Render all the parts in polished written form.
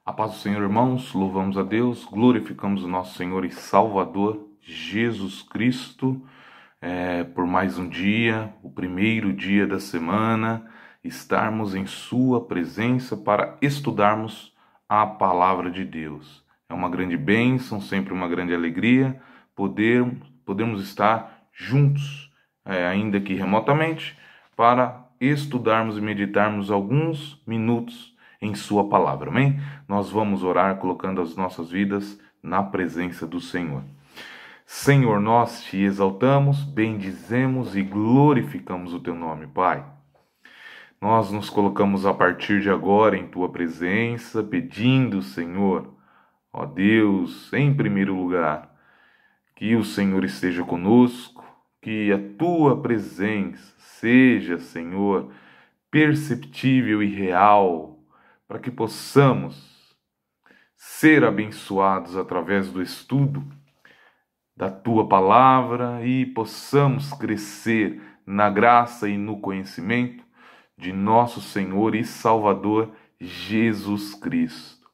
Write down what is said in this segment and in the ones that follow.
A paz do Senhor, irmãos, louvamos a Deus, glorificamos o nosso Senhor e Salvador, Jesus Cristo, por mais um dia, o primeiro dia da semana, estarmos em Sua presença para estudarmos a Palavra de Deus. É uma grande bênção, sempre uma grande alegria podermos estar juntos, ainda que remotamente, para estudarmos e meditarmos alguns minutos em Sua palavra, amém? Nós vamos orar colocando as nossas vidas na presença do Senhor. Senhor, nós te exaltamos, bendizemos e glorificamos o teu nome, Pai. Nós nos colocamos a partir de agora em tua presença, pedindo, Senhor, ó Deus, em primeiro lugar, que o Senhor esteja conosco, que a tua presença seja, Senhor, perceptível e real, para que possamos ser abençoados através do estudo da tua palavra e possamos crescer na graça e no conhecimento de nosso Senhor e Salvador Jesus Cristo.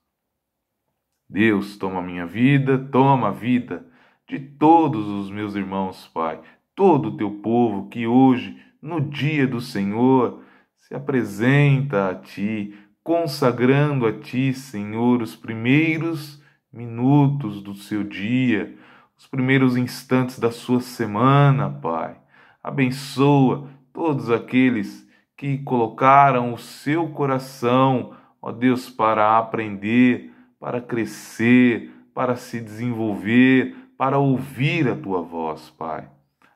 Deus, toma a minha vida, toma a vida de todos os meus irmãos, Pai, todo o teu povo que hoje, no dia do Senhor, se apresenta a Ti, consagrando a Ti, Senhor, os primeiros minutos do seu dia, os primeiros instantes da sua semana, Pai. Abençoa todos aqueles que colocaram o seu coração, ó Deus, para aprender, para crescer, para se desenvolver, para ouvir a Tua voz, Pai.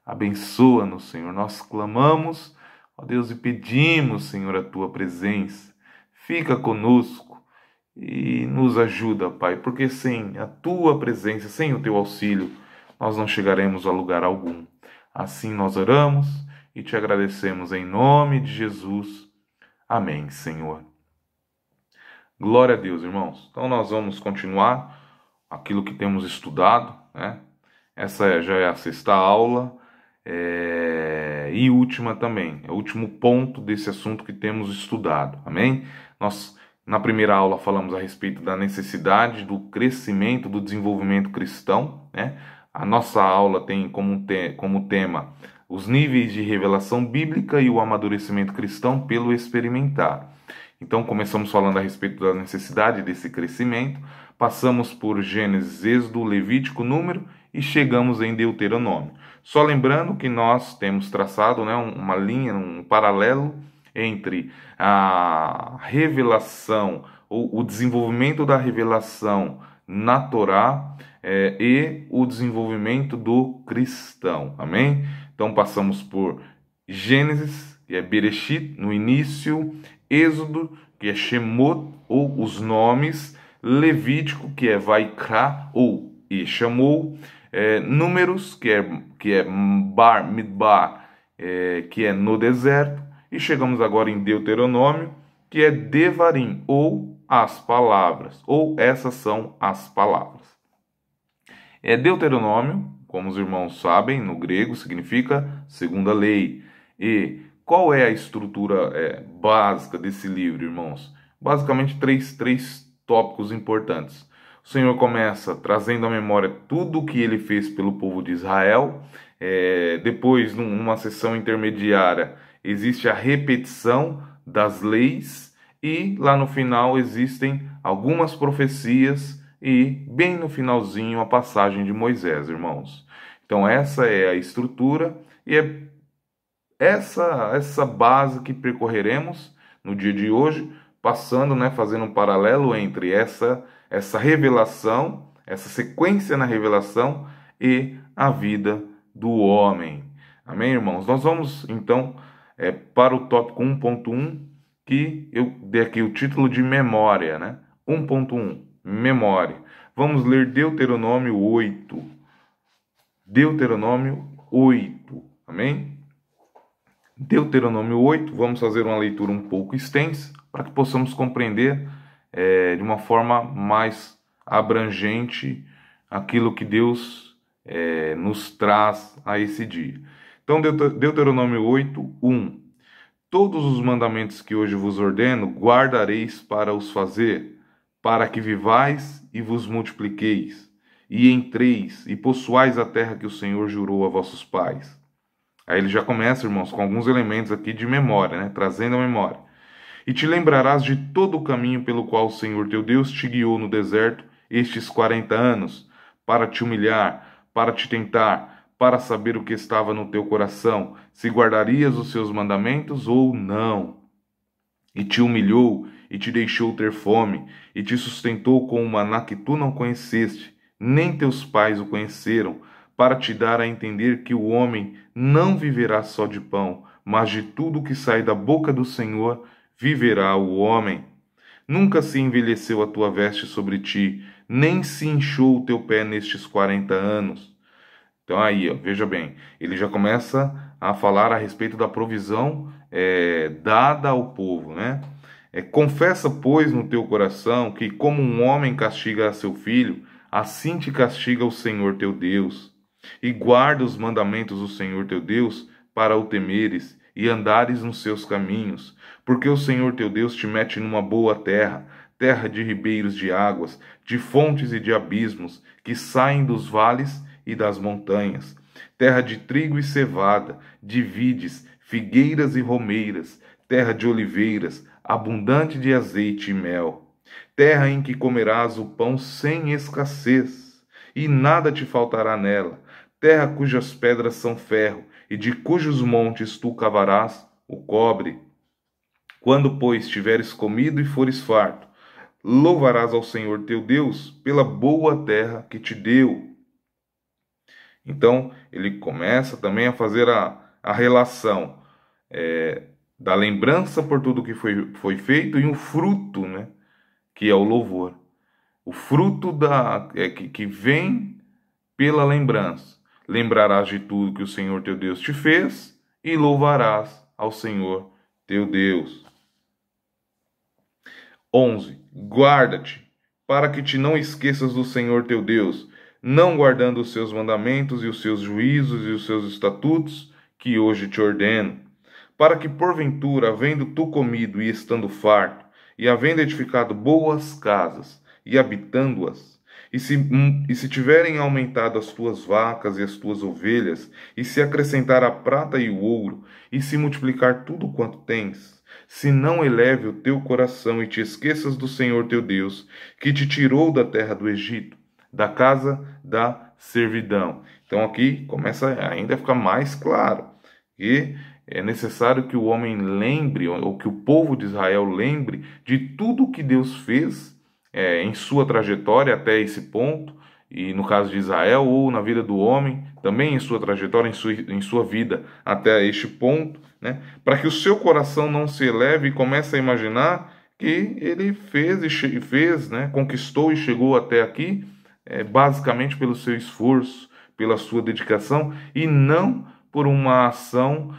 Abençoa-nos, Senhor. Nós clamamos, ó Deus, e pedimos, Senhor, a Tua presença. Fica conosco e nos ajuda, Pai, porque sem a Tua presença, sem o Teu auxílio, nós não chegaremos a lugar algum. Assim nós oramos e Te agradecemos em nome de Jesus. Amém, Senhor. Glória a Deus, irmãos. Então nós vamos continuar aquilo que temos estudado, né? Essa já é a sexta aula e última também, é o último ponto desse assunto que temos estudado, amém? Nós, na primeira aula, falamos a respeito da necessidade do crescimento, do desenvolvimento cristão, né? A nossa aula tem como tema os níveis de revelação bíblica e o amadurecimento cristão pelo experimentar. Então, começamos falando a respeito da necessidade desse crescimento, passamos por Gênesis, Êxodo, Levítico, Número e chegamos em Deuteronômio. Só lembrando que nós temos traçado, né, uma linha, um paralelo entre a revelação, ou o desenvolvimento da revelação na Torá e o desenvolvimento do cristão, amém? Então passamos por Gênesis, que é Bereshit, no início, Êxodo, que é Shemot, ou os nomes, Levítico, que é Vaikra, ou e chamou, Números, que é Bar, Midbar, que é no deserto, e chegamos agora em Deuteronômio, que é Devarim, ou as palavras, ou essas são as palavras. Deuteronômio, como os irmãos sabem, no grego significa segunda lei. E qual é a estrutura básica desse livro, irmãos? Basicamente três tópicos importantes. O Senhor começa trazendo à memória tudo o que Ele fez pelo povo de Israel. Depois, numa sessão intermediária, existe a repetição das leis. E lá no final existem algumas profecias e bem no finalzinho a passagem de Moisés, irmãos. Então essa é a estrutura e é essa base que percorreremos no dia de hoje, passando, né, fazendo um paralelo entre essa revelação, essa sequência na revelação e a vida do homem. Amém, irmãos? Nós vamos, então, para o tópico 1.1, que eu dei aqui o título de memória, né? 1.1, memória. Vamos ler Deuteronômio 8. Deuteronômio 8, amém? Deuteronômio 8, vamos fazer uma leitura um pouco extensa, para que possamos compreender de uma forma mais abrangente aquilo que Deus nos traz a esse dia. Então, Deuteronômio 8, 1. Todos os mandamentos que hoje vos ordeno, guardareis para os fazer, para que vivais e vos multipliqueis, e entreis e possuais a terra que o Senhor jurou a vossos pais. Aí ele já começa, irmãos, com alguns elementos aqui de memória, né? Trazendo a memória. E te lembrarás de todo o caminho pelo qual o Senhor teu Deus te guiou no deserto estes 40 anos, para te humilhar, para te tentar, para saber o que estava no teu coração, se guardarias os seus mandamentos ou não. E te humilhou, e te deixou ter fome, e te sustentou com um maná que tu não conheceste, nem teus pais o conheceram, para te dar a entender que o homem não viverá só de pão, mas de tudo que sai da boca do Senhor viverá o homem. Nunca se envelheceu a tua veste sobre ti, nem se inchou o teu pé nestes 40 anos. Então aí, ó, veja bem, ele já começa a falar a respeito da provisão dada ao povo, né? Confessa, pois, no teu coração que como um homem castiga a seu filho, assim te castiga o Senhor teu Deus. E guarda os mandamentos do Senhor teu Deus para o temeres e andares nos seus caminhos, porque o Senhor teu Deus te mete numa boa terra, terra de ribeiros de águas, de fontes e de abismos, que saem dos vales e das montanhas, terra de trigo e cevada, de vides, figueiras e romeiras, terra de oliveiras, abundante de azeite e mel, terra em que comerás o pão sem escassez, e nada te faltará nela, terra cujas pedras são ferro, e de cujos montes tu cavarás o cobre. Quando, pois, tiveres comido e fores farto, louvarás ao Senhor teu Deus pela boa terra que te deu. Então, ele começa também a fazer a relação da lembrança por tudo que foi feito e um fruto, né, que é o louvor. O fruto que vem pela lembrança. Lembrarás de tudo que o Senhor teu Deus te fez e louvarás ao Senhor teu Deus. 11. Guarda-te, para que te não esqueças do Senhor teu Deus, não guardando os seus mandamentos e os seus juízos e os seus estatutos, que hoje te ordeno, para que porventura, havendo tu comido e estando farto, e havendo edificado boas casas, e habitando-as, e se tiverem aumentado as tuas vacas e as tuas ovelhas, e se acrescentar a prata e o ouro, e se multiplicar tudo quanto tens, se não eleve o teu coração e te esqueças do Senhor teu Deus, que te tirou da terra do Egito, da casa da servidão. Então aqui começa ainda a ficar mais claro que é necessário que o homem lembre, ou que o povo de Israel lembre de tudo que Deus fez em sua trajetória até esse ponto, e no caso de Israel, ou na vida do homem, também em sua trajetória, em sua vida até este ponto, né? Para que o seu coração não se eleve e comece a imaginar que ele fez, né? Conquistou e chegou até aqui, basicamente pelo seu esforço, pela sua dedicação, e não por uma ação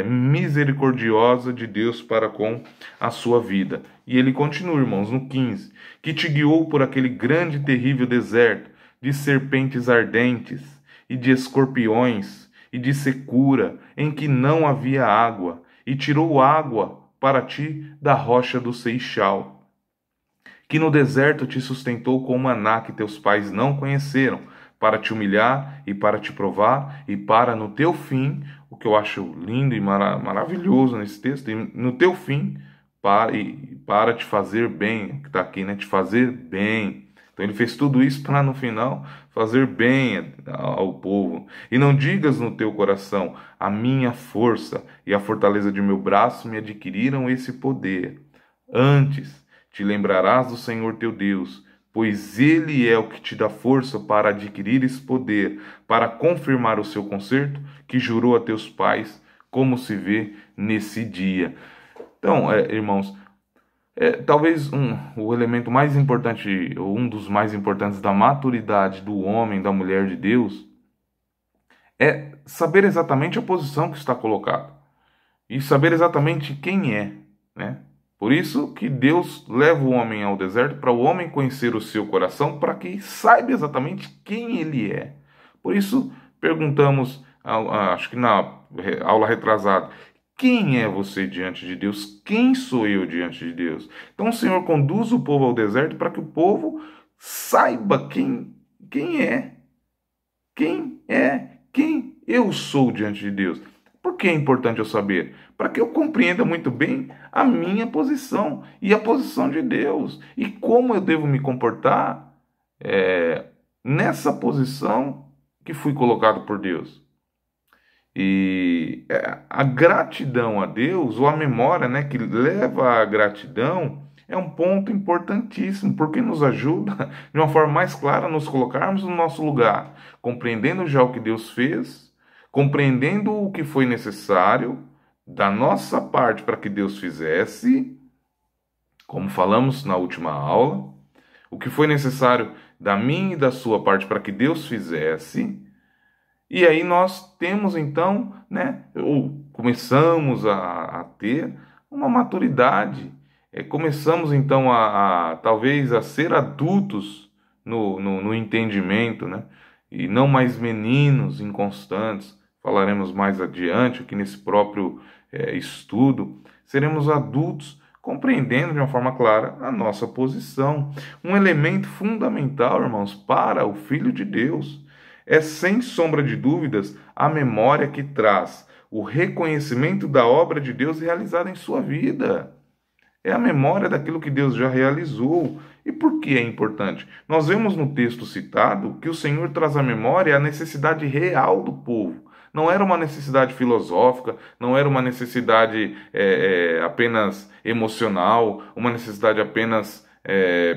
misericordiosa de Deus para com a sua vida. E ele continua, irmãos, no 15, que te guiou por aquele grande e terrível deserto, de serpentes ardentes, e de escorpiões, e de secura, em que não havia água, e tirou água para ti da rocha do Seixal, que no deserto te sustentou com maná que teus pais não conheceram, para te humilhar e para te provar, e para no teu fim, o que eu acho lindo e maravilhoso nesse texto, e no teu fim, para te fazer bem, que está aqui, né? Te fazer bem. Então ele fez tudo isso para no final fazer bem ao povo. E não digas no teu coração, a minha força e a fortaleza de meu braço me adquiriram esse poder. Antes te lembrarás do Senhor teu Deus, pois ele é o que te dá força para adquirir esse poder, para confirmar o seu concerto que jurou a teus pais, como se vê nesse dia. Então, irmãos, talvez o elemento mais importante, ou um dos mais importantes da maturidade do homem, da mulher de Deus, é saber exatamente a posição que está colocado e saber exatamente quem é, né? Por isso que Deus leva o homem ao deserto, para o homem conhecer o seu coração, para que saiba exatamente quem ele é. Por isso perguntamos, acho que na aula retrasada, Quem é você diante de Deus? Quem sou eu diante de Deus? Então o Senhor conduz o povo ao deserto para que o povo saiba quem é. Quem é? Quem eu sou diante de Deus? Por que é importante eu saber? Para que eu compreenda muito bem a minha posição e a posição de Deus. E como eu devo me comportar nessa posição que fui colocado por Deus. E a gratidão a Deus, ou a memória, né, que leva à gratidão, é um ponto importantíssimo, porque nos ajuda, de uma forma mais clara, a nos colocarmos no nosso lugar, compreendendo já o que Deus fez, compreendendo o que foi necessário da nossa parte para que Deus fizesse, como falamos na última aula, o que foi necessário da minha e da sua parte para que Deus fizesse. E aí nós temos então, né, ou começamos a ter uma maturidade, começamos então talvez a ser adultos no entendimento, né, e não mais meninos inconstantes. Falaremos mais adiante aqui nesse próprio estudo. Seremos adultos compreendendo de uma forma clara a nossa posição. Um elemento fundamental, irmãos, para o Filho de Deus é, sem sombra de dúvidas, a memória que traz o reconhecimento da obra de Deus realizada em sua vida. É a memória daquilo que Deus já realizou. E por que é importante? Nós vemos no texto citado que o Senhor traz à memória a necessidade real do povo. Não era uma necessidade filosófica, não era uma necessidade apenas emocional, uma necessidade apenas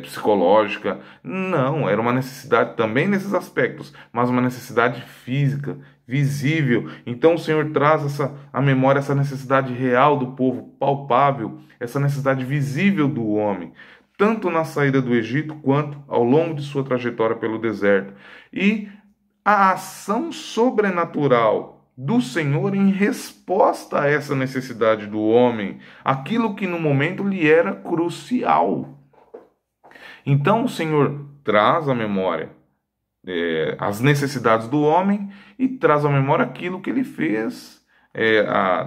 psicológica. Não, era uma necessidade também nesses aspectos, mas uma necessidade física, visível. Então o Senhor traz à memória essa necessidade real do povo, palpável, essa necessidade visível do homem, tanto na saída do Egito quanto ao longo de sua trajetória pelo deserto. E a ação sobrenatural do Senhor em resposta a essa necessidade do homem, aquilo que no momento lhe era crucial. Então o Senhor traz à memória as necessidades do homem e traz à memória aquilo que ele fez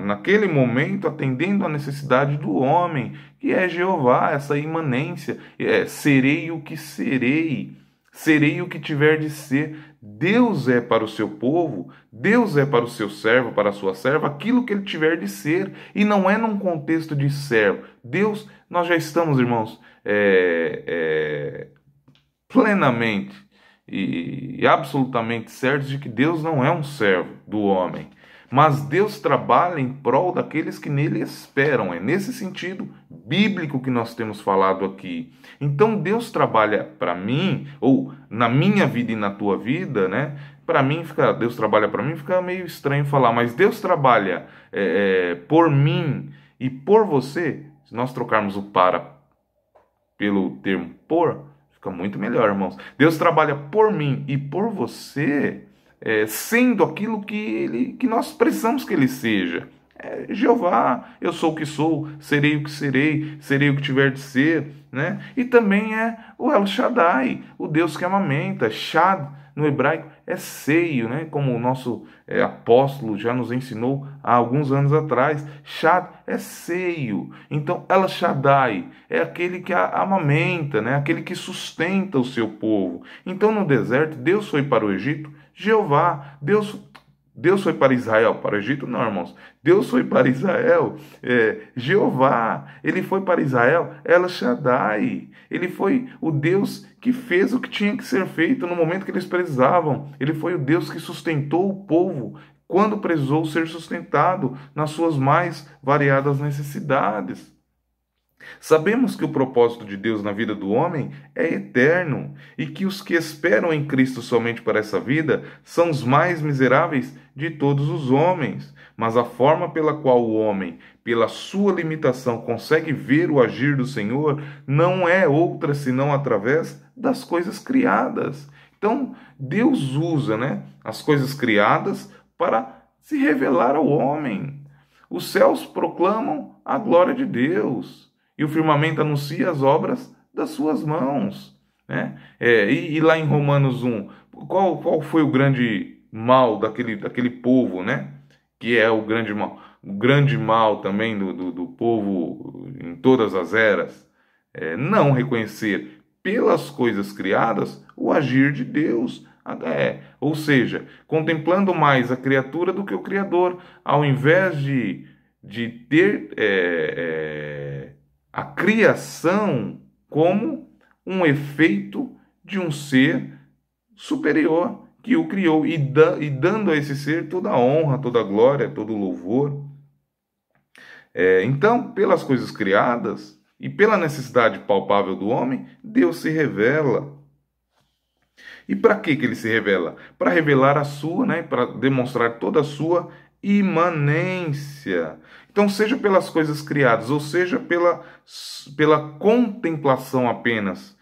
naquele momento, atendendo à necessidade do homem, que é Jeová, essa imanência. Serei o que serei, serei o que tiver de ser. Deus é para o seu povo, Deus é para o seu servo, para a sua serva, aquilo que ele tiver de ser, e não é num contexto de servo. Deus, nós já estamos, irmãos, plenamente e absolutamente certos de que Deus não é um servo do homem, mas Deus trabalha em prol daqueles que nele esperam. É nesse sentido bíblico que nós temos falado aqui. Então Deus trabalha para mim, ou na minha vida e na tua vida, né? Para mim, Deus trabalha para mim, fica meio estranho falar, mas Deus trabalha por mim e por você. Se nós trocarmos o para pelo termo por, fica muito melhor, irmãos. Deus trabalha por mim e por você, sendo aquilo que nós precisamos que Ele seja. Jeová, eu sou o que sou, serei o que serei, serei o que tiver de ser, né? E também é o El Shaddai, o Deus que amamenta. Shad, no hebraico, é seio, né? Como o nosso apóstolo já nos ensinou há alguns anos atrás. Shad é seio. Então, El Shaddai é aquele que amamenta, né? Aquele que sustenta o seu povo. Então, no deserto, Deus foi para o Egito, Jeová. Deus foi para Israel, para o Egito não, irmãos. Deus foi para Israel, Jeová. Ele foi para Israel, El Shaddai. Ele foi o Deus que fez o que tinha que ser feito no momento que eles precisavam. Ele foi o Deus que sustentou o povo quando precisou ser sustentado nas suas mais variadas necessidades. Sabemos que o propósito de Deus na vida do homem é eterno e que os que esperam em Cristo somente para essa vida são os mais miseráveis de todos os homens. Mas a forma pela qual o homem, pela sua limitação, consegue ver o agir do Senhor não é outra senão através das coisas criadas. Então, Deus usa, né, as coisas criadas para se revelar ao homem. Os céus proclamam a glória de Deus e o firmamento anuncia as obras das suas mãos, né? E lá em Romanos 1, qual foi o grande mal daquele povo, né? que é o grande mal também do povo em todas as eras, não reconhecer pelas coisas criadas o agir de Deus. Ou seja, contemplando mais a criatura do que o Criador, ao invés de ter a criação como um efeito de um ser superior que o criou e dando a esse ser toda a honra, toda a glória, todo o louvor. Então, pelas coisas criadas e pela necessidade palpável do homem, Deus se revela. E para que ele se revela? Para revelar a sua, né, para demonstrar toda a sua imanência. Então, seja pelas coisas criadas, ou seja pela contemplação apenas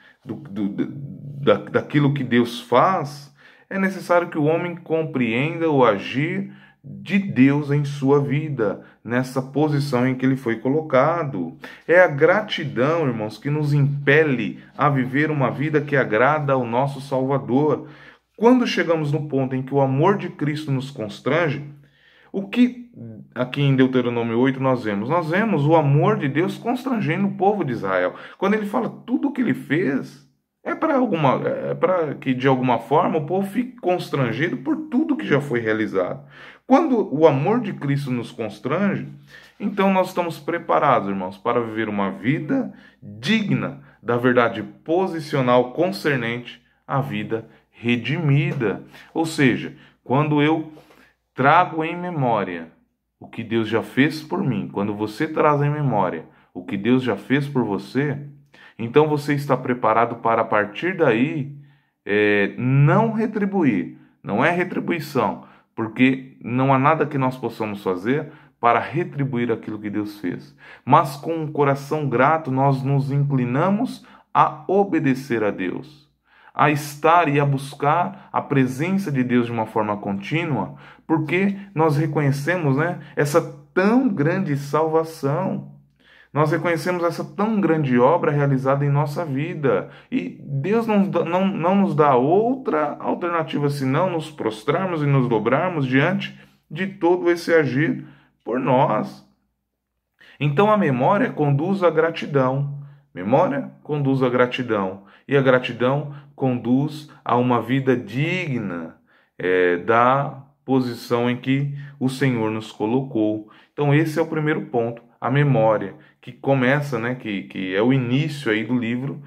daquilo que Deus faz, é necessário que o homem compreenda o agir de Deus em sua vida, nessa posição em que ele foi colocado. É a gratidão, irmãos, que nos impele a viver uma vida que agrada ao nosso Salvador. Quando chegamos no ponto em que o amor de Cristo nos constrange, o que aqui em Deuteronômio 8 nós vemos? Nós vemos o amor de Deus constrangendo o povo de Israel. Quando ele fala tudo o que ele fez, é para que de alguma forma o povo fique constrangido por tudo que já foi realizado. Quando o amor de Cristo nos constrange, então nós estamos preparados, irmãos, para viver uma vida digna da verdade posicional concernente à vida redimida. Ou seja, quando eu trago em memória o que Deus já fez por mim, quando você traz em memória o que Deus já fez por você, então você está preparado para, a partir daí, não retribuir. Não é retribuição, porque não há nada que nós possamos fazer para retribuir aquilo que Deus fez. Mas com um coração grato, nós nos inclinamos a obedecer a Deus, a estar e a buscar a presença de Deus de uma forma contínua, porque nós reconhecemos, né, essa tão grande salvação. Nós reconhecemos essa tão grande obra realizada em nossa vida. E Deus não nos dá outra alternativa senão nos prostrarmos e nos dobrarmos diante de todo esse agir por nós. Então a memória conduz à gratidão. Memória conduz à gratidão. E a gratidão conduz a uma vida digna da posição em que o Senhor nos colocou. Então esse é o primeiro ponto, a memória, que começa, né, que é o início aí do livro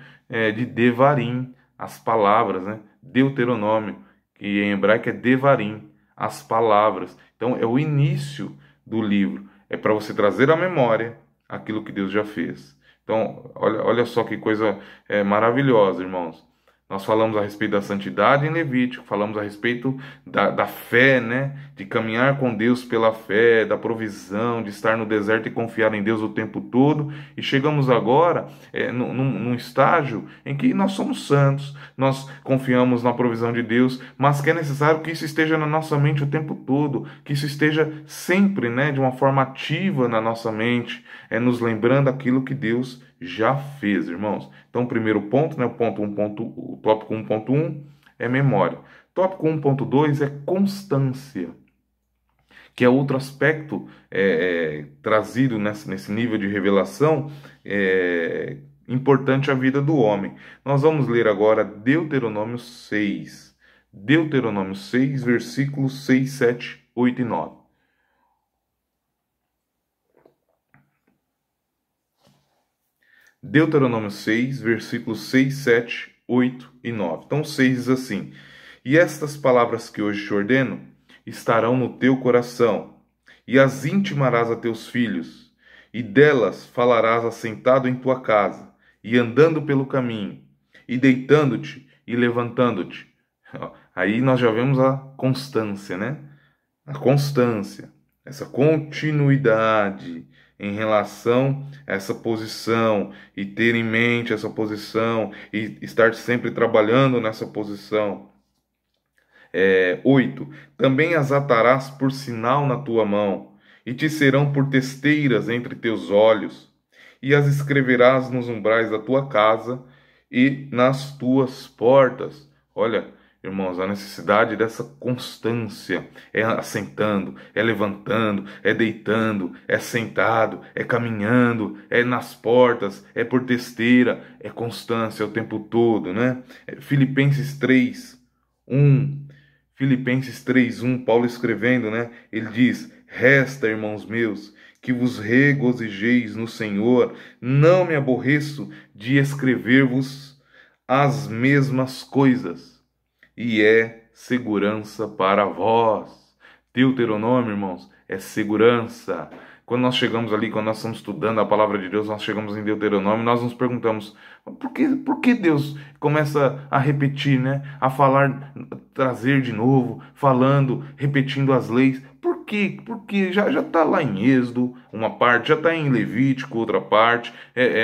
de Devarim, as palavras, né, Deuteronômio, que em hebraico é Devarim, as palavras. Então é o início do livro, é para você trazer à memória aquilo que Deus já fez. Então olha só que coisa maravilhosa, irmãos. Nós falamos a respeito da santidade em Levítico, falamos a respeito da fé, né? De caminhar com Deus pela fé, da provisão, de estar no deserto e confiar em Deus o tempo todo. E chegamos agora num estágio em que nós somos santos, nós confiamos na provisão de Deus, mas que é necessário que isso esteja na nossa mente o tempo todo, que isso esteja sempre, né, de uma forma ativa na nossa mente, nos lembrando aquilo que Deus já fez, irmãos. Então, o primeiro ponto, né, o tópico 1.1 é memória. Tópico 1.2 é constância, que é outro aspecto trazido nesse nível de revelação importante à vida do homem. Nós vamos ler agora Deuteronômio 6. Deuteronômio 6, versículos 6, 7, 8 e 9. Deuteronômio 6, versículos 6, 7, 8 e 9. Então, 6 diz assim: E estas palavras que hoje te ordeno estarão no teu coração, e as intimarás a teus filhos, e delas falarás assentado em tua casa, e andando pelo caminho, e deitando-te e levantando-te. Aí nós já vemos a constância, né? A constância, essa continuidade em relação a essa posição, e ter em mente essa posição, e estar sempre trabalhando nessa posição. 8. Também as atarás por sinal na tua mão, e te serão por testeiras entre teus olhos, e as escreverás nos umbrais da tua casa e nas tuas portas. Olha, irmãos, a necessidade dessa constância. É assentando, é levantando, é deitando, é sentado, é caminhando, é nas portas, é por testeira, é constância o tempo todo, né? Filipenses 3:1. Filipenses 3:1, Paulo escrevendo, né? Ele diz: Resta, irmãos meus, que vos regozijeis no Senhor, não me aborreço de escrever-vos as mesmas coisas, e é segurança para vós. Deuteronômio, irmãos, é segurança. Quando nós chegamos ali, quando nós estamos estudando a palavra de Deus, nós chegamos em Deuteronômio, nós nos perguntamos, por que Deus começa a repetir, né? A falar, trazer de novo, falando, repetindo as leis? Por quê? Porque já está lá em Êxodo, uma parte, já está em Levítico, outra parte,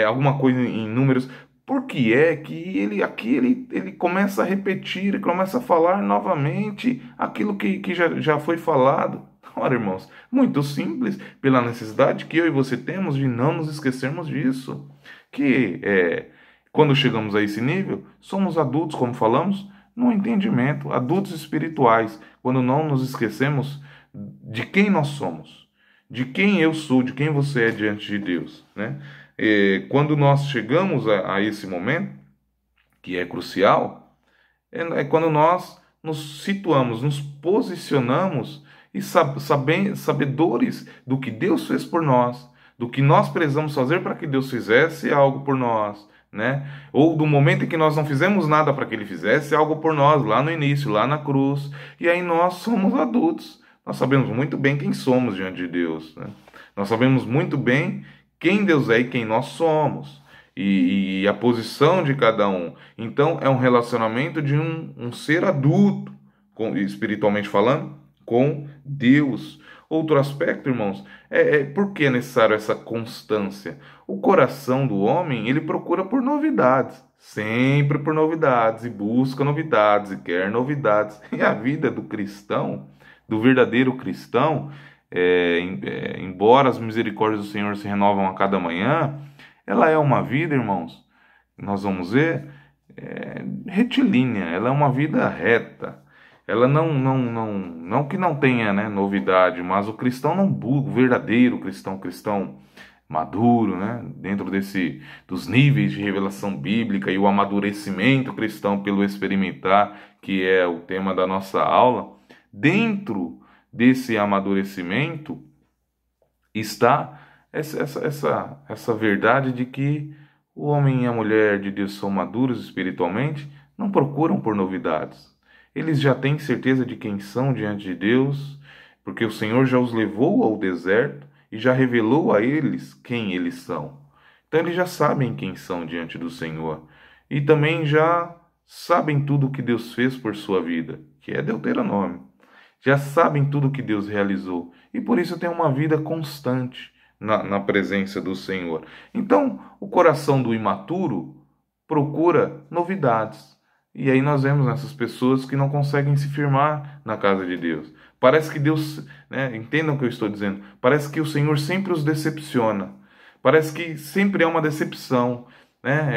alguma coisa em Números. Por que é que ele começa a repetir, ele começa a falar novamente aquilo que já foi falado? Ora, irmãos, muito simples, pela necessidade que eu e você temos de não nos esquecermos disso. Que quando chegamos a esse nível, somos adultos, como falamos, no entendimento, adultos espirituais, quando não nos esquecemos de quem nós somos, de quem eu sou, de quem você é diante de Deus, né? Quando nós chegamos a esse momento, que é crucial, é quando nós nos situamos, nos posicionamos e sabedores do que Deus fez por nós, do que nós precisamos fazer para que Deus fizesse algo por nós, né? Ou do momento em que nós não fizemos nada para que Ele fizesse algo por nós, lá no início, lá na cruz, e aí nós somos adultos. Nós sabemos muito bem quem somos diante de Deus, né? Nós sabemos muito bem quem Deus é e quem nós somos, e a posição de cada um. Então, é um relacionamento de um ser adulto, espiritualmente falando, com Deus. Outro aspecto, irmãos, por que é necessário essa constância? O coração do homem, ele procura por novidades, sempre por novidades, e busca novidades, e quer novidades. E a vida do cristão, do verdadeiro cristão, embora as misericórdias do Senhor se renovam a cada manhã, ela é uma vida, irmãos, nós vamos ver, retilínea, ela é uma vida reta. Ela não que não tenha, né, novidade, mas o cristão não busca, o verdadeiro cristão maduro, né, dentro dos níveis de revelação bíblica e o amadurecimento cristão pelo experimentar, que é o tema da nossa aula. Dentro desse amadurecimento está essa verdade de que o homem e a mulher de Deus são maduros espiritualmente, não procuram por novidades. Eles já têm certeza de quem são diante de Deus, porque o Senhor já os levou ao deserto e já revelou a eles quem eles são. Então eles já sabem quem são diante do Senhor e também já sabem tudo o que Deus fez por sua vida, que é Deuteronômio. Já sabem tudo o que Deus realizou e por isso tem uma vida constante na presença do Senhor. Então, o coração do imaturo procura novidades. E aí nós vemos essas pessoas que não conseguem se firmar na casa de Deus. Parece que Deus, né, entendam o que eu estou dizendo, parece que o Senhor sempre os decepciona. Parece que sempre é uma decepção, né?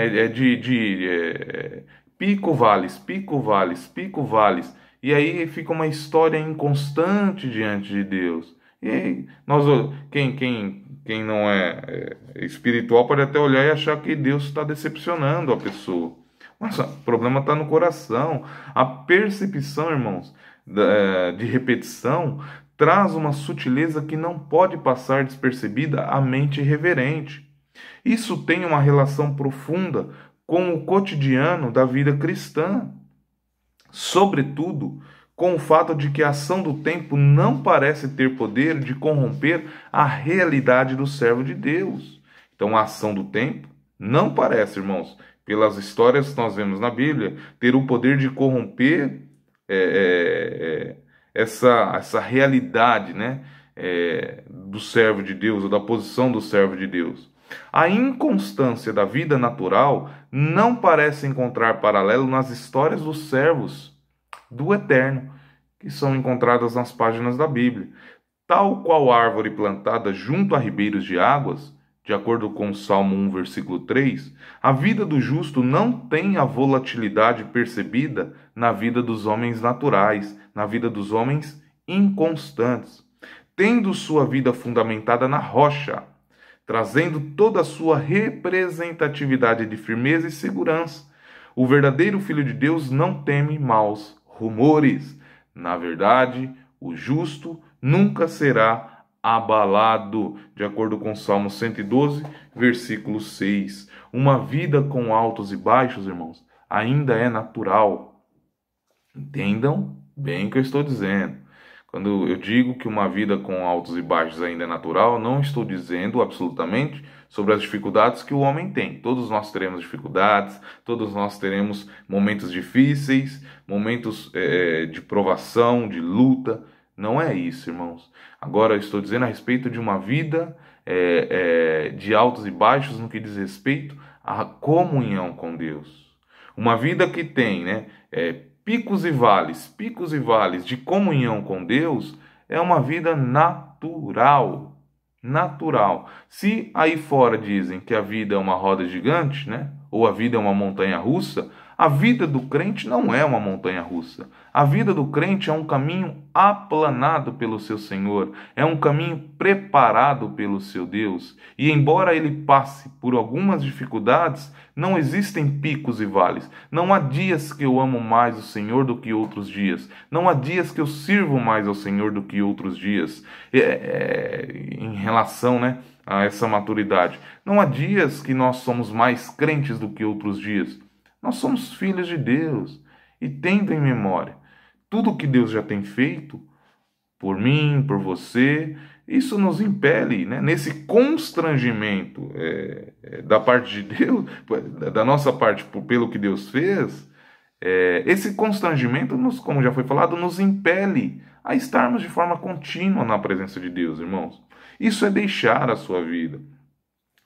Pico vales, pico vales, pico vales. E aí fica uma história inconstante diante de Deus. E aí, quem não é espiritual pode até olhar e achar que Deus está decepcionando a pessoa. Mas o problema está no coração. A percepção, irmãos, de repetição traz uma sutileza que não pode passar despercebida à mente reverente. Isso tem uma relação profunda com o cotidiano da vida cristã. Sobretudo, com o fato de que a ação do tempo não parece ter poder de corromper a realidade do servo de Deus. Então, a ação do tempo não parece, irmãos, pelas histórias que nós vemos na Bíblia, ter o poder de corromper essa realidade, né, do servo de Deus, ou da posição do servo de Deus. A inconstância da vida natural não parece encontrar paralelo nas histórias dos servos do Eterno, que são encontradas nas páginas da Bíblia. Tal qual árvore plantada junto a ribeiros de águas, de acordo com o Salmo 1, versículo 3, a vida do justo não tem a volatilidade percebida na vida dos homens naturais, na vida dos homens inconstantes, tendo sua vida fundamentada na rocha, trazendo toda a sua representatividade de firmeza e segurança. O verdadeiro Filho de Deus não teme maus rumores. Na verdade, o justo nunca será abalado, de acordo com Salmo 112, versículo 6. Uma vida com altos e baixos, irmãos, ainda é natural. Entendam bem o que eu estou dizendo. Quando eu digo que uma vida com altos e baixos ainda é natural, não estou dizendo absolutamente sobre as dificuldades que o homem tem. Todos nós teremos dificuldades, todos nós teremos momentos difíceis, momentos de provação, de luta. Não é isso, irmãos. Agora eu estou dizendo a respeito de uma vida de altos e baixos no que diz respeito à comunhão com Deus. Uma vida que tem, picos e vales de comunhão com Deus, é uma vida natural. Natural. Se aí fora dizem que a vida é uma roda gigante, ou a vida é uma montanha russa, a vida do crente não é uma montanha russa. A vida do crente é um caminho aplanado pelo seu Senhor, é um caminho preparado pelo seu Deus. E embora ele passe por algumas dificuldades, não existem picos e vales. Não há dias que eu amo mais o Senhor do que outros dias. Não há dias que eu sirvo mais ao Senhor do que outros dias. Em relação, a essa maturidade. Não há dias que nós somos mais crentes do que outros dias. Nós somos filhos de Deus. E tendo em memória tudo que Deus já tem feito por mim, por você, isso nos impele, nesse constrangimento da parte de Deus, da nossa parte, pelo que Deus fez, esse constrangimento, como já foi falado, nos impele a estarmos de forma contínua na presença de Deus, irmãos. Isso é deixar a sua vida.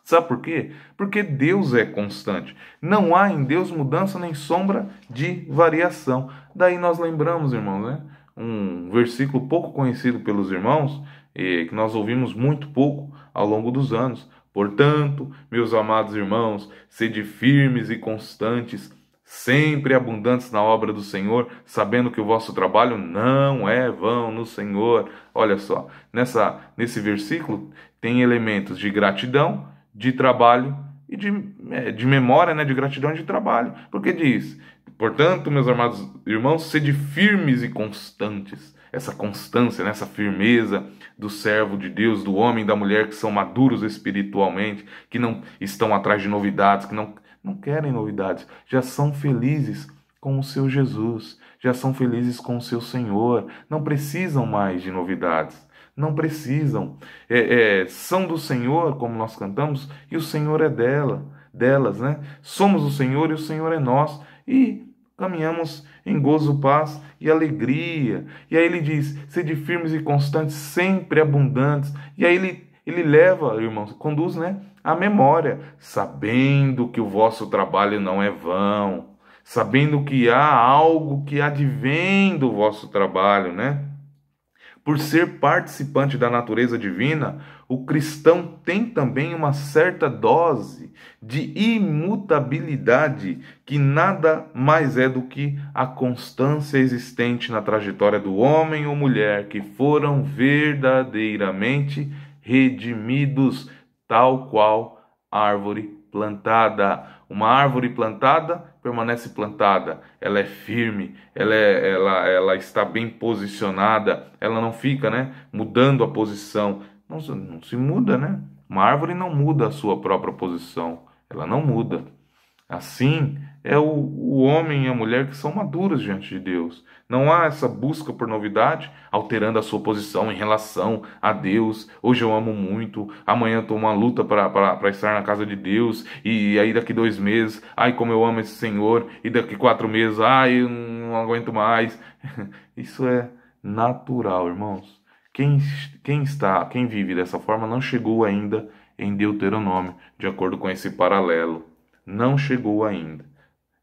Sabe por quê? Porque Deus é constante. Não há em Deus mudança nem sombra de variação. Daí nós lembramos, irmãos, um versículo pouco conhecido pelos irmãos, que nós ouvimos muito pouco ao longo dos anos. Portanto, meus amados irmãos, sede firmes e constantes, sempre abundantes na obra do Senhor, sabendo que o vosso trabalho não é vão no Senhor. Olha só, nesse versículo tem elementos de gratidão, de trabalho e de memória, de gratidão e de trabalho. Porque diz, portanto, meus amados irmãos, sede firmes e constantes. Essa constância, essa firmeza do servo de Deus, do homem e da mulher que são maduros espiritualmente, que não estão atrás de novidades, que não querem novidades, já são felizes com o seu Jesus, já são felizes com o seu Senhor, não precisam mais de novidades. Não precisam. São do Senhor, como nós cantamos, e o Senhor é delas, Somos o Senhor e o Senhor é nosso. E caminhamos em gozo, paz e alegria. E aí ele diz, sede firmes e constantes, sempre abundantes. E aí ele leva, irmãos, conduz, a memória, sabendo que o vosso trabalho não é vão, sabendo que há algo que advém do vosso trabalho, Por ser participante da natureza divina, o cristão tem também uma certa dose de imutabilidade, que nada mais é do que a constância existente na trajetória do homem ou mulher que foram verdadeiramente redimidos, tal qual árvore plantada. Uma árvore plantada permanece plantada, ela é firme, ela está bem posicionada, ela não fica, mudando a posição. Não se muda, Uma árvore não muda a sua própria posição, ela não muda. Assim é o homem e a mulher que são maduros diante de Deus. Não há essa busca por novidade, alterando a sua posição em relação a Deus. Hoje eu amo muito, amanhã eu estou uma luta para estar na casa de Deus, e aí daqui 2 meses, ai como eu amo esse Senhor, e daqui 4 meses, ai eu não aguento mais. Isso é natural, irmãos. Quem vive dessa forma não chegou ainda em Deuteronômio, de acordo com esse paralelo. Não chegou ainda.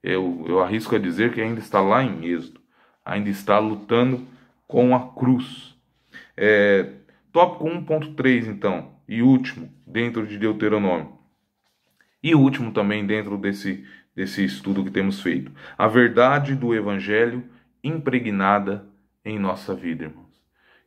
Eu arrisco a dizer que ainda está lá em Êxodo. Ainda está lutando com a cruz. Tópico 1.3, então, e último, dentro de Deuteronômio. E o último também dentro desse estudo que temos feito. A verdade do Evangelho impregnada em nossa vida, irmãos.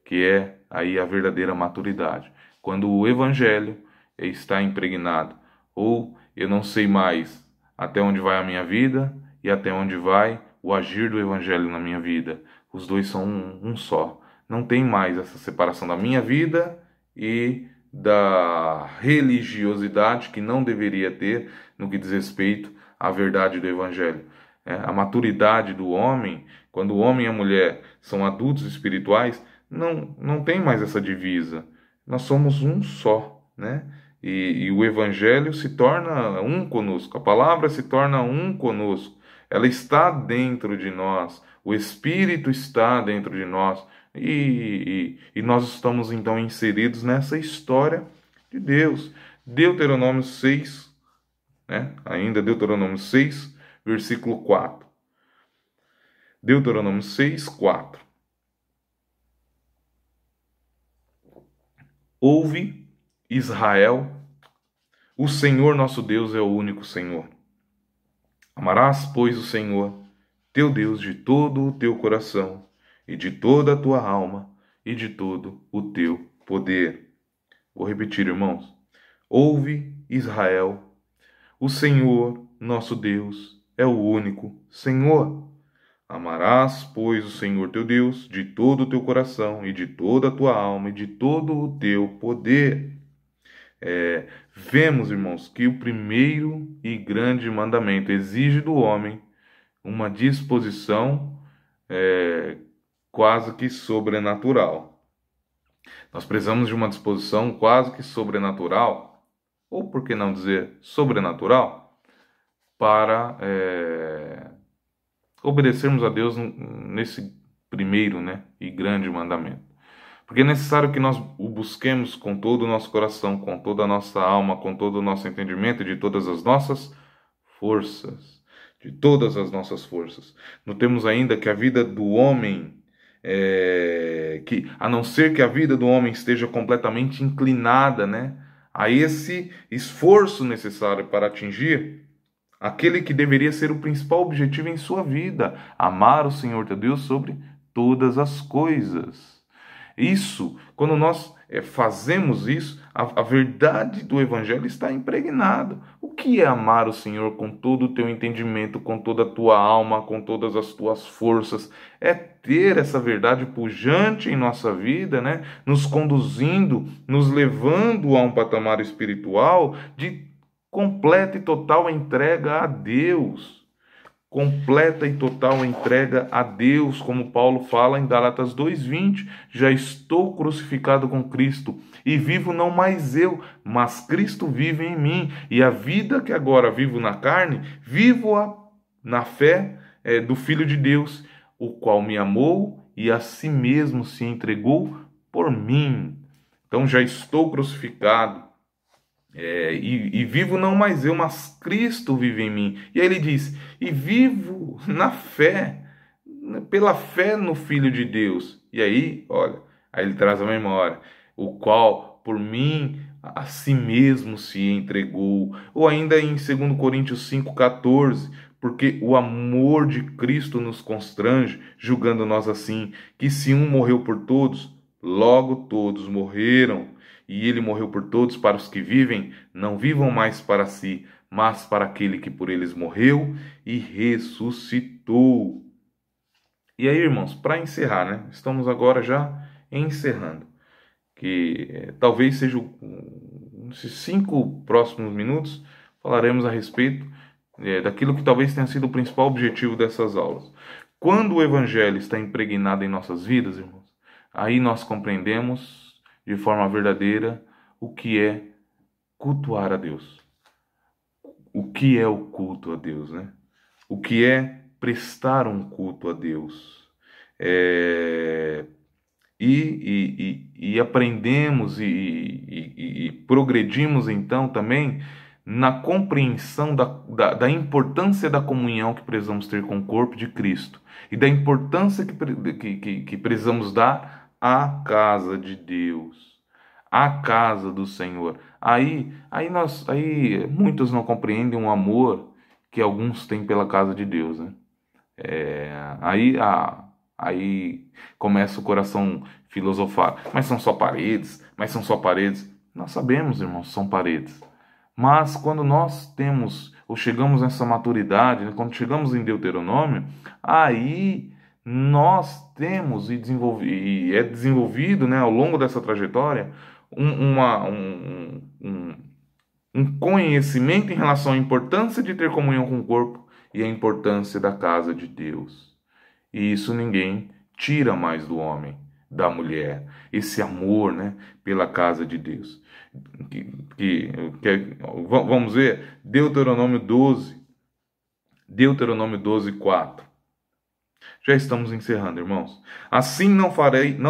Que é aí a verdadeira maturidade. Quando o Evangelho está impregnado. Ou eu não sei mais até onde vai a minha vida e até onde vai o agir do Evangelho na minha vida. Os dois são um só. Não tem mais essa separação da minha vida e da religiosidade que não deveria ter no que diz respeito à verdade do Evangelho. A maturidade do homem, quando o homem e a mulher são adultos espirituais, não tem mais essa divisa. Nós somos um só, né? E o Evangelho se torna um conosco, a palavra se torna um conosco, ela está dentro de nós, o Espírito está dentro de nós, e nós estamos então inseridos nessa história de Deus. Deuteronômio 6, né? Ainda Deuteronômio 6, versículo 4. Deuteronômio 6, 4. Ouve, Israel, o Senhor nosso Deus é o único Senhor. Amarás, pois, o Senhor, teu Deus, de todo o teu coração, e de toda a tua alma, e de todo o teu poder. Vou repetir, irmãos. Ouve, Israel, o Senhor nosso Deus é o único Senhor. Amarás, pois, o Senhor teu Deus de todo o teu coração, e de toda a tua alma, e de todo o teu poder. Vemos, irmãos, que o primeiro e grande mandamento exige do homem uma disposição quase que sobrenatural. Nós precisamos de uma disposição quase que sobrenatural, ou por que não dizer sobrenatural, para obedecermos a Deus nesse primeiro, né, e grande mandamento. Porque é necessário que nós o busquemos com todo o nosso coração, com toda a nossa alma, com todo o nosso entendimento, de todas as nossas forças. De todas as nossas forças. Notemos ainda que a vida do homem, que a não ser que a vida do homem esteja completamente inclinada, né, a esse esforço necessário para atingir aquele que deveria ser o principal objetivo em sua vida, amar o Senhor teu Deus sobre todas as coisas. Isso, quando nós fazemos isso, a verdade do Evangelho está impregnada. O que é amar o Senhor com todo o teu entendimento, com toda a tua alma, com todas as tuas forças? É ter essa verdade pujante em nossa vida, né? Nos conduzindo, nos levando a um patamar espiritual de completa e total entrega a Deus. Completa e total entrega a Deus, como Paulo fala em Gálatas 2:20, já estou crucificado com Cristo, e vivo não mais eu, mas Cristo vive em mim, e a vida que agora vivo na carne, vivo-a na fé do Filho de Deus, o qual me amou e a si mesmo se entregou por mim. Então já estou crucificado, e vivo não mais eu, mas Cristo vive em mim. E aí ele diz, e vivo na fé, pela fé no Filho de Deus. E aí, olha, aí ele traz a memória, o qual por mim a si mesmo se entregou. Ou ainda em 2 Coríntios 5,14, porque o amor de Cristo nos constrange, julgando nós assim, que se um morreu por todos, logo todos morreram. E ele morreu por todos, para os que vivem, não vivam mais para si, mas para aquele que por eles morreu e ressuscitou. E aí, irmãos, para encerrar, né? Estamos agora já encerrando. Que talvez seja nesses 5 próximos minutos, falaremos a respeito daquilo que talvez tenha sido o principal objetivo dessas aulas. Quando o Evangelho está impregnado em nossas vidas, irmãos, aí nós compreendemos de forma verdadeira o que é cultuar a Deus. O que é o culto a Deus, né? O que é prestar um culto a Deus. E aprendemos e progredimos então também na compreensão da importância da comunhão que precisamos ter com o corpo de Cristo e da importância que precisamos dar à casa de Deus. a casa do Senhor. Aí muitos não compreendem o amor que alguns têm pela casa de Deus, né? É, aí, aí começa o coração filosofar. Mas são só paredes? Mas são só paredes? Nós sabemos, irmãos, são paredes. Mas quando nós temos, ou chegamos nessa maturidade, né, quando chegamos em Deuteronômio, aí nós temos e é desenvolvido, né, ao longo dessa trajetória um conhecimento em relação à importância de ter comunhão com o corpo e a importância da casa de Deus. E isso ninguém tira mais do homem, da mulher. Esse amor, né, pela casa de Deus. Vamos ver Deuteronômio 12. Deuteronômio 12, 4. Já estamos encerrando, irmãos. Assim não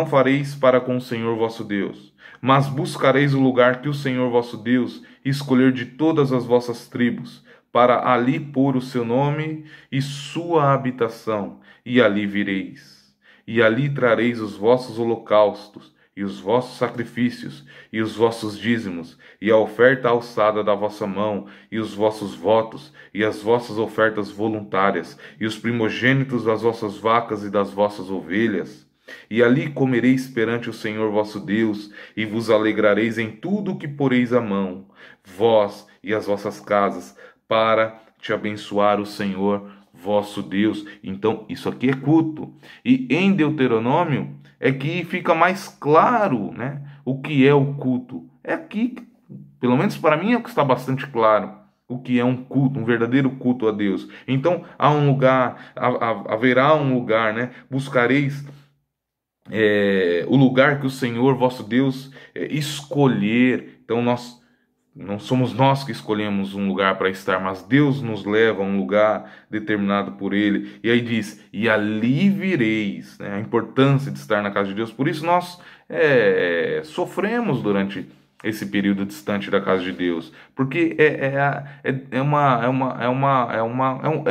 fareis para com o Senhor vosso Deus, mas buscareis o lugar que o Senhor vosso Deus escolher de todas as vossas tribos, para ali pôr o seu nome e sua habitação, e ali vireis. E ali trareis os vossos holocaustos, e os vossos sacrifícios, e os vossos dízimos, e a oferta alçada da vossa mão, e os vossos votos, e as vossas ofertas voluntárias, e os primogênitos das vossas vacas e das vossas ovelhas. E ali comereis perante o Senhor vosso Deus, e vos alegrareis em tudo o que poreis a mão, vós e as vossas casas, para te abençoar o Senhor vosso Deus. Então, isso aqui é culto. E em Deuteronômio é que fica mais claro, né, o que é o culto. É aqui, pelo menos para mim, é o que está bastante claro. O que é um culto, um verdadeiro culto a Deus. Então, há um lugar, haverá um lugar, né? Buscareis o lugar que o Senhor vosso Deus escolher. Então, não somos nós que escolhemos um lugar para estar, mas Deus nos leva a um lugar determinado por Ele. E aí diz, e ali vireis, né? A importância de estar na casa de Deus. Por isso nós sofremos durante esse período distante da casa de Deus, porque é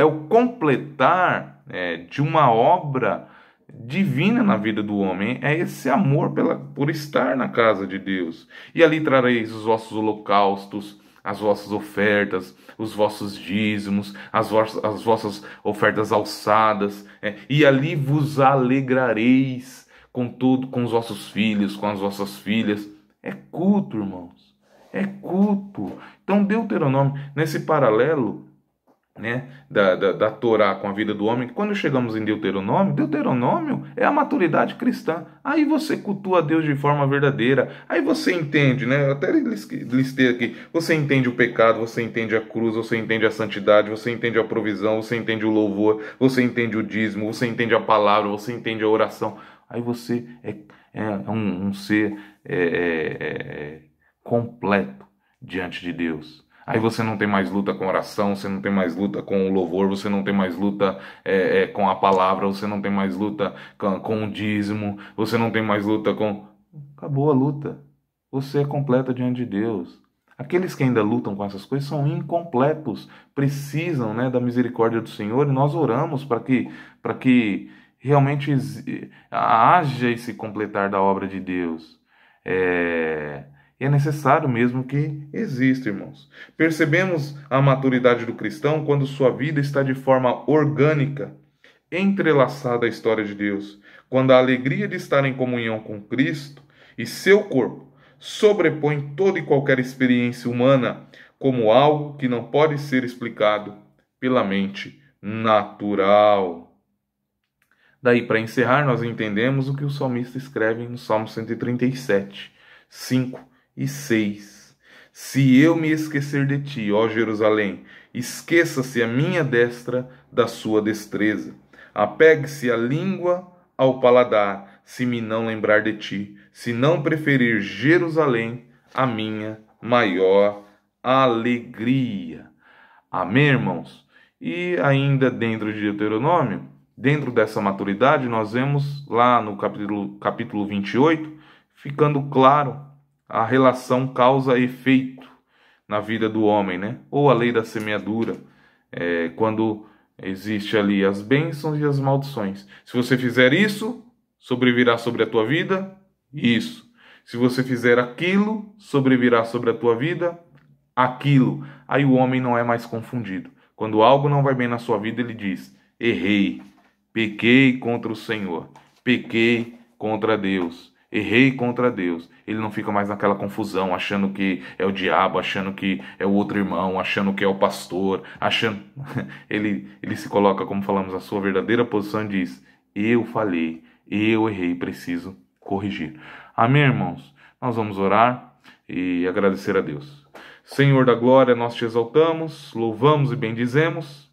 o completar de uma obra divina na vida do homem, é esse amor por estar na casa de Deus. E ali trareis os vossos holocaustos, as vossas ofertas, os vossos dízimos, as vossas ofertas alçadas, e ali vos alegrareis com os vossos filhos, com as vossas filhas. É culto, irmãos, é culto. Então Deuteronômio, nesse paralelo, né, da Torá com a vida do homem, quando chegamos em Deuteronômio é a maturidade cristã. Aí você cultua a Deus de forma verdadeira. Aí você entende, né? Eu até listei aqui. Você entende o pecado, você entende a cruz, você entende a santidade, você entende a provisão, você entende o louvor, você entende o dízimo, você entende a palavra, você entende a oração. Aí você é um ser completo diante de Deus. Aí você não tem mais luta com oração, você não tem mais luta com o louvor, você não tem mais luta com a palavra, você não tem mais luta com o dízimo, você não tem mais luta com... Acabou a luta. Você é completa diante de Deus. Aqueles que ainda lutam com essas coisas são incompletos, precisam, né, da misericórdia do Senhor, e nós oramos para que realmente haja esse completar da obra de Deus. É necessário mesmo que exista, irmãos. Percebemos a maturidade do cristão quando sua vida está de forma orgânica, entrelaçada à história de Deus, quando a alegria de estar em comunhão com Cristo e seu corpo sobrepõe toda e qualquer experiência humana como algo que não pode ser explicado pela mente natural. Daí, para encerrar, nós entendemos o que o salmista escreve no Salmo 137, 5 e 6. Se eu me esquecer de ti, ó Jerusalém, esqueça-se a minha destra da sua destreza. Apegue-se a língua ao paladar, se me não lembrar de ti, se não preferir Jerusalém, a minha maior alegria. Amém, irmãos? E ainda dentro de Deuteronômio, dentro dessa maturidade, nós vemos lá no capítulo 28, ficando claro a relação causa-efeito na vida do homem, né? Ou a lei da semeadura, quando existe ali as bênçãos e as maldições. Se você fizer isso, sobrevirá sobre a tua vida isso. Se você fizer aquilo, sobrevirá sobre a tua vida aquilo. Aí o homem não é mais confundido. Quando algo não vai bem na sua vida, ele diz: errei, pequei contra o Senhor, pequei contra Deus, errei contra Deus. Ele não fica mais naquela confusão, achando que é o diabo, achando que é o outro irmão, achando que é o pastor, achando. Ele se coloca, como falamos, a sua verdadeira posição e diz: eu falhei, eu errei, preciso corrigir. Amém, irmãos? Nós vamos orar e agradecer a Deus. Senhor da glória, nós te exaltamos, louvamos e bendizemos,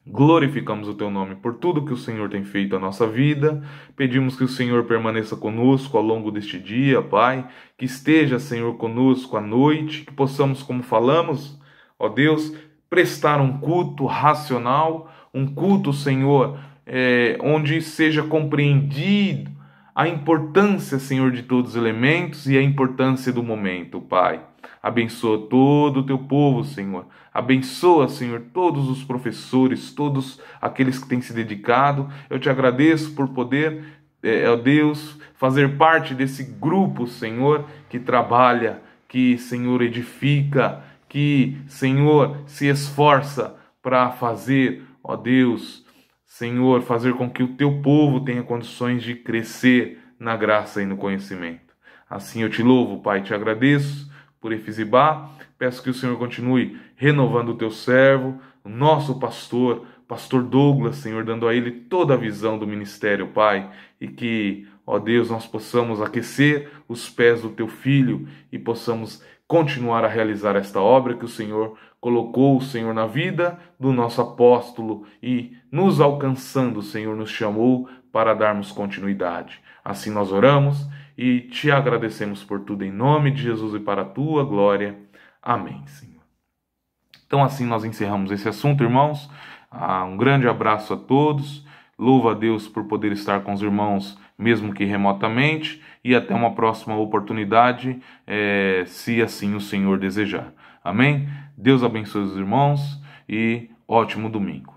glorificamos o teu nome por tudo que o Senhor tem feito na nossa vida. Pedimos que o Senhor permaneça conosco ao longo deste dia, Pai, que esteja, Senhor, conosco à noite, que possamos, como falamos, ó Deus, prestar um culto racional, um culto, Senhor, onde seja compreendido a importância, Senhor, de todos os elementos e a importância do momento, Pai. Abençoa todo o teu povo, Senhor. Abençoa, Senhor, todos os professores, todos aqueles que têm se dedicado. Eu te agradeço por poder, ó Deus, fazer parte desse grupo, Senhor, que trabalha, que, Senhor, edifica, que, Senhor, se esforça para fazer, ó Deus, Senhor, fazer com que o teu povo tenha condições de crescer na graça e no conhecimento. Assim eu te louvo, Pai, te agradeço por Efizibá. Peço que o Senhor continue renovando o teu servo, o nosso pastor, pastor Douglas, Senhor, dando a ele toda a visão do ministério, Pai, e que, ó Deus, nós possamos aquecer os pés do teu filho e possamos continuar a realizar esta obra que o Senhor colocou, o Senhor, na vida do nosso apóstolo e nos alcançando, o Senhor nos chamou para darmos continuidade. Assim nós oramos e te agradecemos por tudo em nome de Jesus e para a tua glória. Amém, Senhor. Então assim nós encerramos esse assunto, irmãos. Um grande abraço a todos. Louvo a Deus por poder estar com os irmãos, mesmo que remotamente, e até uma próxima oportunidade, se assim o Senhor desejar. Amém? Deus abençoe os irmãos e ótimo domingo.